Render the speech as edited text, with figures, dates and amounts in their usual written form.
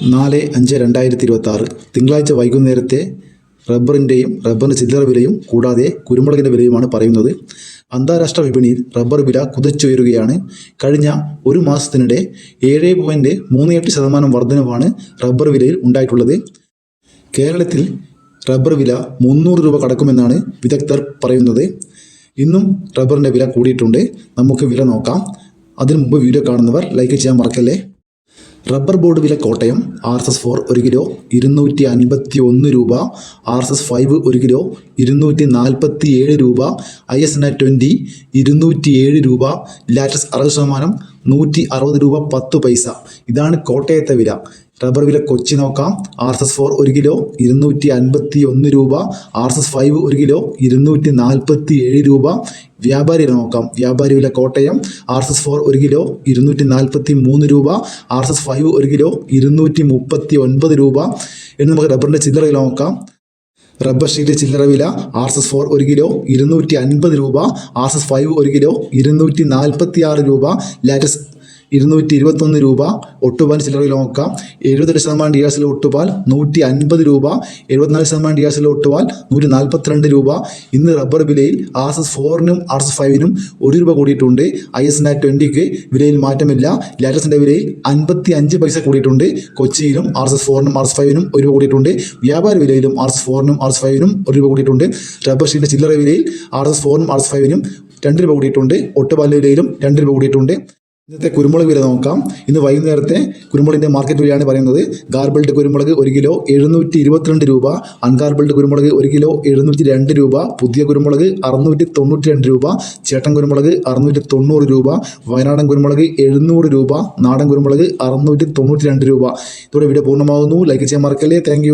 4/5/2026 തിങ്കളാഴ്ച വൈകുന്നേരത്തെ റബ്ബറിൻ്റെ ചില്ലറ വിലയും കൂടാതെ കുരുമുളകിൻ്റെ വിലയുമാണ് പറയുന്നത്. അന്താരാഷ്ട്ര വിപണിയിൽ റബ്ബർ വില കുതിച്ചുയരുകയാണ്. കഴിഞ്ഞ ഒരു മാസത്തിനിടെ 7.38% വർധനവാണ് റബ്ബർ വിലയിൽ ഉണ്ടായിട്ടുള്ളത്. കേരളത്തിൽ റബ്ബർ വില 300 രൂപ കടക്കുമെന്നാണ് വിദഗ്ധർ പറയുന്നത്. ഇന്നും റബ്ബറിൻ്റെ വില കൂടിയിട്ടുണ്ട്. നമുക്ക് വില നോക്കാം. അതിനു മുമ്പ് വീഡിയോ കാണുന്നവർ ലൈക്ക് ചെയ്യാൻ മറക്കല്ലേ. റബ്ബർ ബോർഡ് വില കോട്ടയം RSS4 1 കിലോ 251 രൂപ, RSS5 1 കിലോ 247 രൂപ, ISNA20 207 രൂപ, ലാറ്റസ് 60% 160 രൂപ 10 പൈസ. ഇതാണ് കോട്ടയത്തെ വില. റബ്ബർ വില കൊച്ചി നോക്കാം. RSS4 1 കിലോ 251 രൂപ, RSS5 1 കിലോ 247 രൂപ. വ്യാപാരി നോക്കാം. വ്യാപാരി വില കോട്ടയം RSS4 1 കിലോ 243 രൂപ, RSS5 1 കിലോ 239 രൂപ. ഇനി നമുക്ക് റബ്ബറിൻ്റെ ചില്ലറ വില നോക്കാം. റബ്ബർ ഷീറ്റ് ചില്ലറ വില RSS4 1 കിലോ 250 രൂപ, RSS5 1 കിലോ 246 രൂപ, ലാറ്റസ് 221 രൂപ. ഒട്ടുപാൽ ചില്ലറ വില നോക്കാം. 78% DRSലെ ഒട്ടുപാൽ 150 രൂപ, 74% DRSലെ ഒട്ടുപാൽ 142 രൂപ. ഇന്ന് റബ്ബർ വിലയിൽ RSS4നും RSS5നും 1 രൂപ കൂടിയിട്ടുണ്ട്. ISNA20ക്ക് വിലയിൽ മാറ്റമില്ല. ലാറ്റസിൻ്റെ വിലയിൽ 55 പൈസ കൂടിയിട്ടുണ്ട്. കൊച്ചിയിലും RSS4നും RSS5നും 1 രൂപ കൂടിയിട്ടുണ്ട്. വ്യാപാര വിലയിലും RSS4നും RSS5നും 1 രൂപ കൂടിയിട്ടുണ്ട്. റബ്ബർ ഷീറ്റിൻ്റെ ചില്ലറ വിലയിൽ RSS4നും RSS5നും 2 രൂപ കൂടിയിട്ടുണ്ട്. ഒട്ടുപാലിൻ്റെ വിലയിലും 2 രൂപ കൂടിയിട്ടുണ്ട്. ഇന്നത്തെ കുരുമുളക് വില നോക്കാം. ഇന്ന് വൈകുന്നേരത്തെ കുരുമുളകിൻ്റെ മാർക്കറ്റ് വിലയാണ് പറയുന്നത്. ഗാർബിൾഡ് കുരുമുളക് 1 കിലോ 722 രൂപ, അൺഗാർബിൾഡ് കുരുമുളക് 1 കിലോ 702 രൂപ, പുതിയ കുരുമുളക് 692 രൂപ, ചേട്ടൻ കുരുമുളക് 690 രൂപ, വയനാടൻ കുരുമുളക് 700 രൂപ, നാടൻ കുരുമുളക് 692 രൂപ. ഇതോടെ വീഡിയോ പൂർണ്ണമാകുന്നു. ലൈക്ക് ചെയ്യാൻ മറക്കല്ലേ. താങ്ക്